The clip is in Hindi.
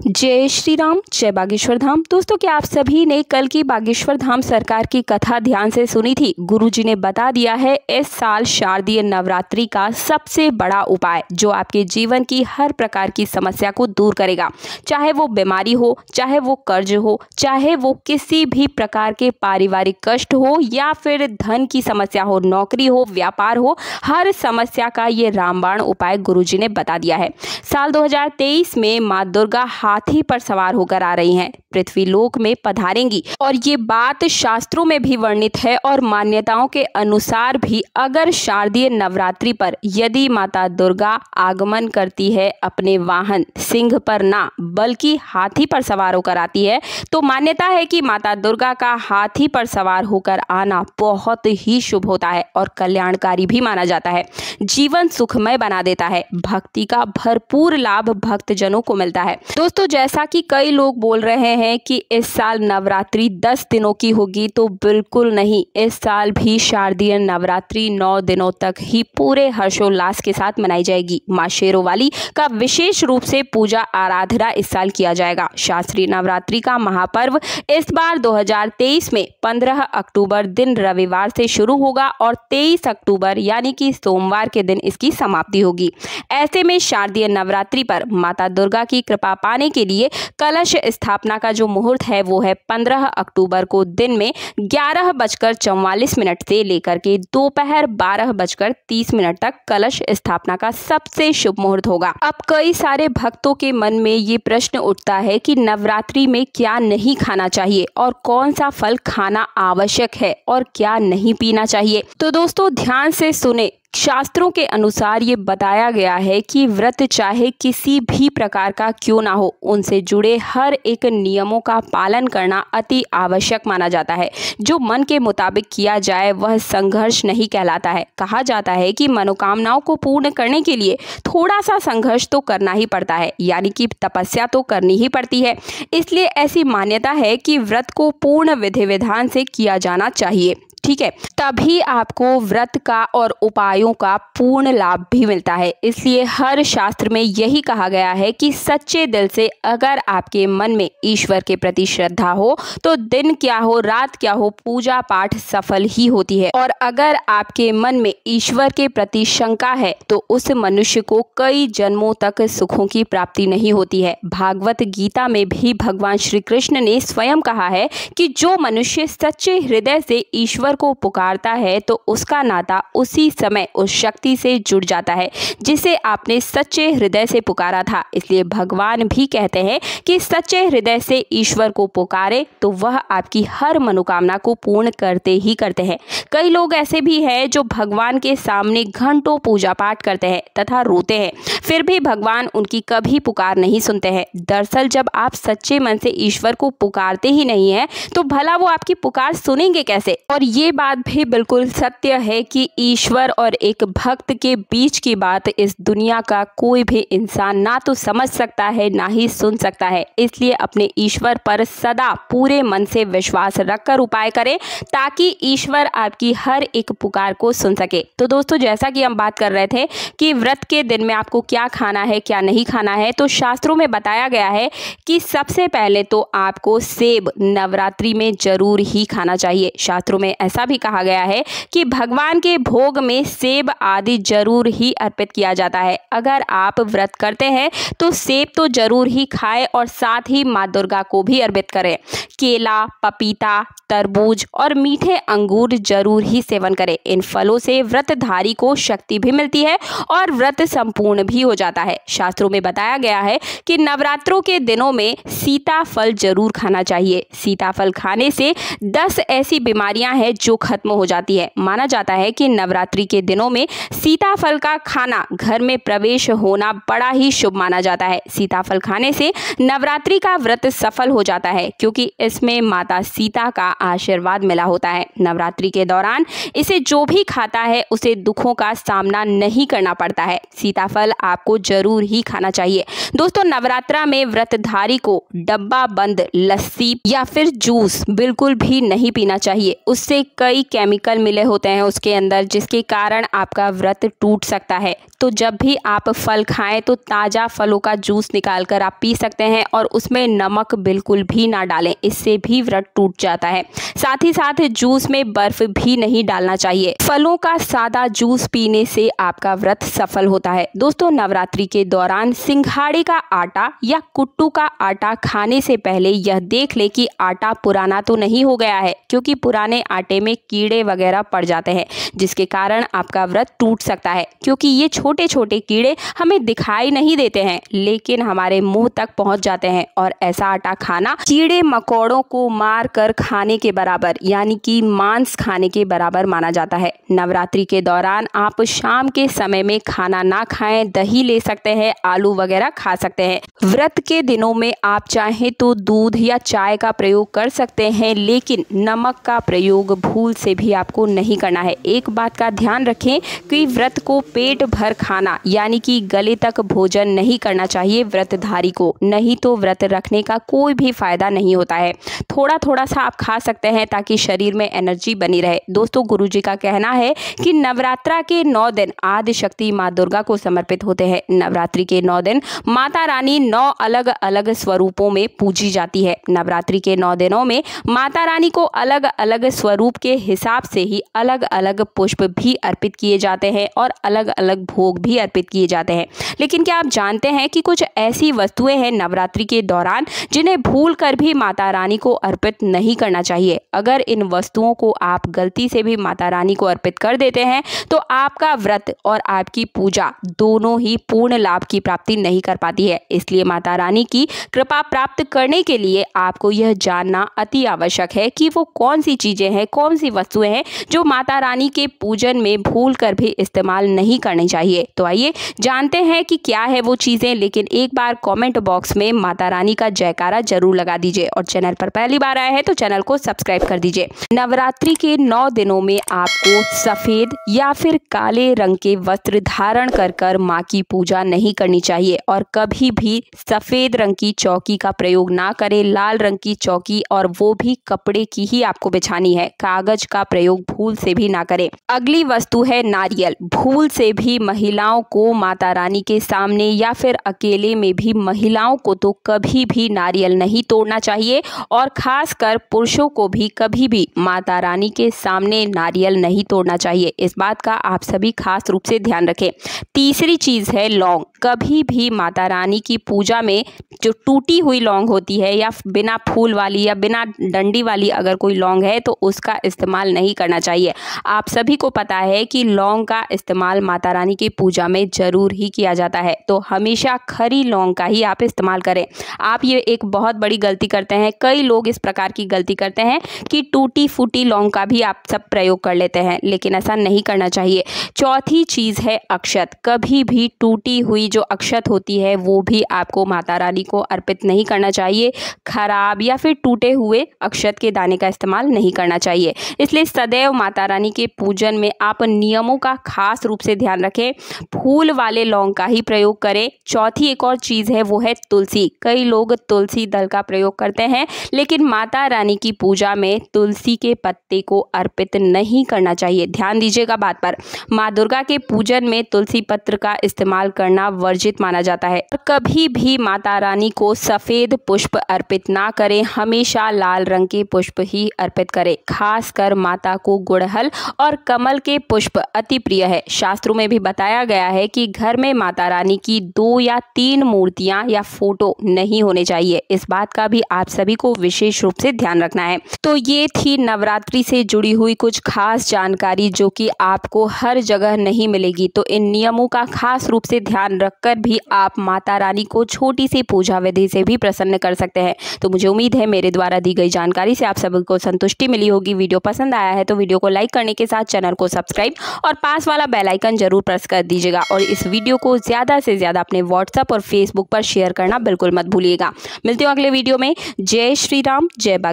जय श्री राम, जय बागेश्वर धाम। दोस्तों, क्या आप सभी ने कल की बागेश्वर धाम सरकार की कथा ध्यान से सुनी थी? गुरुजी ने बता दिया है इस साल शारदीय नवरात्रि का सबसे बड़ा उपाय जो आपके जीवन की हर प्रकार की समस्या को दूर करेगा। चाहे वो बीमारी हो, चाहे वो कर्ज हो, चाहे वो किसी भी प्रकार के पारिवारिक कष्ट हो या फिर धन की समस्या हो, नौकरी हो, व्यापार हो, हर समस्या का ये रामबाण उपाय गुरुजी ने बता दिया है। साल 2023 में माँ दुर्गा हाथी पर सवार होकर आ रही हैं, पृथ्वी लोक में पधारेंगी और ये बात शास्त्रों में भी वर्णित है और मान्यताओं के अनुसार भी अगर शारदीय नवरात्रि पर यदि माता दुर्गा आगमन करती है अपने वाहन सिंह पर ना बल्कि हाथी पर सवार होकर आती है तो मान्यता है कि माता दुर्गा का हाथी पर सवार होकर आना बहुत ही शुभ होता है और कल्याणकारी भी माना जाता है। जीवन सुखमय बना देता है, भक्ति का भरपूर लाभ भक्तजनों को मिलता है। दोस्तों, जैसा कि कई लोग बोल रहे हैं कि इस साल नवरात्रि 10 दिनों की होगी, तो बिल्कुल नहीं। इस साल भी शारदीय नवरात्रि 9 दिनों तक ही पूरे हर्षोल्लास के साथ मनाई जाएगी। मां शेरोवाली का विशेष रूप से पूजा आराधना इस साल किया जाएगा। शास्त्रीय नवरात्रि का महापर्व इस बार 2023 में 15 अक्टूबर दिन रविवार से शुरू होगा और 23 अक्टूबर यानी कि सोमवार के दिन इसकी समाप्ति होगी। ऐसे में शारदीय नवरात्रि पर माता दुर्गा की कृपा पाने के लिए कलश स्थापना का जो मुहूर्त है वो है 15 अक्टूबर को दिन में 11:44 से लेकर के दोपहर 12:30 तक कलश स्थापना का सबसे शुभ मुहूर्त होगा। अब कई सारे भक्तों के मन में ये प्रश्न उठता है कि नवरात्रि में क्या नहीं खाना चाहिए और कौन सा फल खाना आवश्यक है और क्या नहीं पीना चाहिए। तो दोस्तों, ध्यान से सुने। शास्त्रों के अनुसार ये बताया गया है कि व्रत चाहे किसी भी प्रकार का क्यों ना हो, उनसे जुड़े हर एक नियमों का पालन करना अति आवश्यक माना जाता है। जो मन के मुताबिक किया जाए वह संघर्ष नहीं कहलाता है। कहा जाता है कि मनोकामनाओं को पूर्ण करने के लिए थोड़ा सा संघर्ष तो करना ही पड़ता है, यानी कि तपस्या तो करनी ही पड़ती है। इसलिए ऐसी मान्यता है कि व्रत को पूर्ण विधि विधान से किया जाना चाहिए, ठीक है, तभी आपको व्रत का और उपायों का पूर्ण लाभ भी मिलता है। इसलिए हर शास्त्र में यही कहा गया है कि सच्चे दिल से अगर आपके मन में ईश्वर के प्रति श्रद्धा हो तो दिन क्या हो, रात क्या हो, पूजा पाठ सफल ही होती है। और अगर आपके मन में ईश्वर के प्रति शंका है तो उस मनुष्य को कई जन्मों तक सुखों की प्राप्ति नहीं होती है। भागवत गीता में भी भगवान श्री कृष्ण ने स्वयं कहा है कि जो मनुष्य सच्चे हृदय से ईश्वर को पुकारता है तो उसका नाता उसी समय उस शक्ति से जुड़ जाता है जिसे आपने सच्चे हृदय से पुकारा था। इसलिए भगवान भी कहते हैं कि सच्चे हृदय से ईश्वर को पुकारे तो वह आपकी हर मनोकामना को पूर्ण करते ही करते हैं। कई लोग ऐसे भी हैं जो भगवान के सामने घंटों पूजा पाठ करते हैं तथा रोते हैं, फिर भी भगवान उनकी कभी पुकार नहीं सुनते हैं। दरअसल जब आप सच्चे मन से ईश्वर को पुकारते ही नहीं है तो भला वो आपकी पुकार सुनेंगे कैसे। और ये बात भी बिल्कुल सत्य है कि ईश्वर और एक भक्त के बीच की बात इस दुनिया का कोई भी इंसान ना तो समझ सकता है ना ही सुन सकता है। इसलिए अपने ईश्वर पर सदा पूरे मन से विश्वास रखकर उपाय करें ताकि ईश्वर आपकी हर एक पुकार को सुन सके। तो दोस्तों, जैसा कि हम बात कर रहे थे कि व्रत के दिन में आपको क्या खाना है क्या नहीं खाना है, तो शास्त्रों में बताया गया है कि सबसे पहले तो आपको सेब नवरात्रि में जरूर ही खाना चाहिए। शास्त्रों में ऐसा भी कहा गया है कि भगवान के भोग में सेब आदि जरूर ही अर्पित किया जाता है। अगर आप व्रत करते हैं तो सेब तो जरूर ही खाएं और साथ ही माँ दुर्गा को भी अर्पित करें। केला, पपीता, तरबूज और मीठे अंगूर जरूर ही सेवन करें। इन फलों से व्रतधारी को शक्ति भी मिलती है और व्रत संपूर्ण भी हो जाता है। शास्त्रों में बताया गया है कि नवरात्रों के दिनों में सीताफल जरूर खाना चाहिए। सीताफल खाने से 10 ऐसी बीमारियां हैं जो खत्म हो जाती है। माना जाता है कि नवरात्रि के दिनों में सीताफल का खाना घर में प्रवेश होना बड़ा ही शुभ माना जाता है। सीताफल खाने से नवरात्रि का व्रत सफल हो जाता है क्योंकि इसमें माता सीता का आशीर्वाद मिला होता है। नवरात्रि के दौरान इसे जो भी खाता है उसे दुखों का सामना नहीं करना पड़ता है। सीताफल आपको जरूर ही खाना चाहिए। दोस्तों, नवरात्रा में व्रतधारी को डब्बा बंद लस्सी या फिर जूस बिल्कुल भी नहीं पीना चाहिए। उससे कई केमिकल मिले होते हैं उसके अंदर, जिसके कारण आपका व्रत टूट सकता है। तो जब भी आप फल खाएं तो ताज़ा फलों का जूस निकाल कर आप पी सकते हैं और उसमें नमक बिल्कुल भी ना डालें, इससे भी व्रत टूट जाता है। साथ ही साथ जूस में बर्फ भी नहीं डालना चाहिए। फलों का सादा जूस पीने से आपका व्रत सफल होता है। दोस्तों, नवरात्रि के दौरान सिंघाड़े का आटा या कुट्टू का आटा खाने से पहले यह देख ले कि आटा पुराना तो नहीं हो गया है, क्योंकि पुराने आटे में कीड़े वगैरह पड़ जाते हैं, जिसके कारण आपका व्रत टूट सकता है। क्योंकि ये छोटे छोटे कीड़े हमें दिखाई नहीं देते हैं, लेकिन हमारे मुंह तक पहुंच जाते हैं और ऐसा आटा खाना कीड़े मकोड़ों को मार कर खाने के बराबर, यानी कि मांस खाने के बराबर माना जाता है। नवरात्रि के दौरान आप शाम के समय में खाना ना खाएं, दही ले सकते हैं, आलू वगैरह खा सकते हैं। व्रत के दिनों में आप चाहें तो दूध या चाय का प्रयोग कर सकते हैं, लेकिन नमक का प्रयोग भूल से भी आपको नहीं करना है। एक बात का ध्यान रखें कि व्रत को पेट भर खाना यानी कि गले तक भोजन नहीं करना चाहिए व्रतधारी को, नहीं तो व्रत रखने का कोई भी फायदा नहीं होता है। थोड़ा थोड़ा सा आप खा सकते हैं ताकि शरीर में एनर्जी बनी रहे। दोस्तों, गुरुजी का कहना है कि नवरात्रा के 9 दिन आदि शक्ति माँ दुर्गा को समर्पित होते हैं। नवरात्रि के 9 दिन माता रानी 9 अलग अलग स्वरूपों में पूजी जाती है। नवरात्रि के 9 दिनों में माता रानी को अलग अलग स्वरूप के हिसाब से ही अलग अलग पुष्प भी अर्पित किए जाते हैं और अलग अलग भोग भी अर्पित किए जाते हैं। लेकिन क्या आप जानते हैं कि कुछ ऐसी वस्तुएं हैं नवरात्रि के दौरान जिन्हें भूल कर भी माता रानी को अर्पित नहीं करना चाहिए। अगर इन वस्तुओं को आप गलती से भी माता रानी को अर्पित कर देते हैं तो आपका व्रत और आपकी पूजा दोनों ही पूर्ण लाभ की प्राप्ति नहीं कर पाती है। इसलिए माता रानी की कृपा प्राप्त करने के लिए आपको यह जानना अति आवश्यक है कि वो कौन सी चीजें हैं, कौन सी वस्तुएं हैं जो माता रानी के पूजन में भूल कर भी इस्तेमाल नहीं करनी चाहिए। तो आइए जानते हैं कि क्या है वो चीजें, लेकिन एक बार कमेंट बॉक्स में माता रानी का जयकारा जरूर लगा दीजिए और चैनल पर पहली बार आए हैं तो चैनल को सब्सक्राइब कर दीजिए। नवरात्रि के 9 दिनों में आपको सफेद या फिर काले रंग के वस्त्र धारण कर माँ की पूजा नहीं करनी चाहिए और कभी भी सफेद रंग की चौकी का प्रयोग ना करें। लाल रंग की चौकी, और वो भी कपड़े की ही आपको बिछानी है। कागज का प्रयोग भूल से भी ना करें। अगली वस्तु है नारियल। भूल से भी महिलाओं को माता रानी के सामने या फिर अकेले में भी महिलाओं को तो कभी भी नारियल नहीं तोड़ना चाहिए और खासकर पुरुषों को भी कभी भी माता रानी के सामने नारियल नहीं तोड़ना चाहिए। इस बात का आप सभी खास रूप से ध्यान रखें। तीसरी चीज है लौंग। कभी भी माता रानी की पूजा में जो टूटी हुई लौंग होती है या बिना फूल वाली या बिना डंडी वाली अगर कोई लौंग है तो उसका इस्तेमाल नहीं करना चाहिए। आप सभी को पता है कि लौंग का इस्तेमाल माता रानी की पूजा में जरूर ही किया जाता है, तो हमेशा खरी लौंग का ही आप इस्तेमाल करें। आप ये एक बहुत बड़ी गलती करते हैं। कई लोग इस प्रकार की गलती करते हैं कि टूटी फूटी लौंग का भी आप सब प्रयोग कर लेते हैं, लेकिन ऐसा नहीं करना चाहिए। चौथी चीज है अक्षत। कभी भी टूटी हुई जो अक्षत होती है वो भी आपको माता रानी को अर्पित नहीं करना चाहिए। खराब या फिर टूटे हुए अक्षत के दाने का इस्तेमाल नहीं करना चाहिए। इसलिए सदैव माता रानी के पूजन में आप नियमों का खास रूप से ध्यान रखें। फूल वाले लौंग का ही प्रयोग करें। चौथी एक और चीज है वो है तुलसी। कई लोग तुलसी दल का प्रयोग करते हैं, लेकिन माता रानी की पूजा में तुलसी के पत्ते को अर्पित नहीं करना चाहिए। ध्यान दीजिएगा बात पर। माँ दुर्गा के पूजन में तुलसी पत्र का इस्तेमाल करना वर्जित माना जाता है। कभी भी माता रानी को सफेद पुष्प अर्पित ना करें, हमेशा लाल रंग के पुष्प ही अर्पित करें। खासकर माता को गुड़हल और कमल के पुष्प अति प्रिय है। शास्त्रों में भी बताया गया है कि घर में माता रानी की 2 या 3 मूर्तियां या फोटो नहीं होने चाहिए। इस बात का भी आप सभी को विशेष रूप से ध्यान रखना है। तो ये थी नवरात्रि से जुड़ी हुई कुछ खास जानकारी जो कि आपको हर जगह नहीं मिलेगी। तो इन नियमों का खास रूप से ध्यान रखकर भी आप माता रानी को छोटी सी पूजा विधि से भी प्रसन्न कर सकते हैं। तो मुझे उम्मीद है मेरे द्वारा दी गई जानकारी से आप सभी को संतुष्टि मिली होगी। वीडियो पसंद आया है तो वीडियो को लाइक करने के साथ चैनल को सब्सक्राइब और पास वाला बेल आइकन जरूर प्रेस कर दीजिएगा और इस वीडियो को ज़्यादा से ज़्यादा अपने व्हाट्सएप और फेसबुक पर शेयर करना बिल्कुल मत भूलिएगा। मिलते हो अगले वीडियो में। जय श्री राम, जय बाग।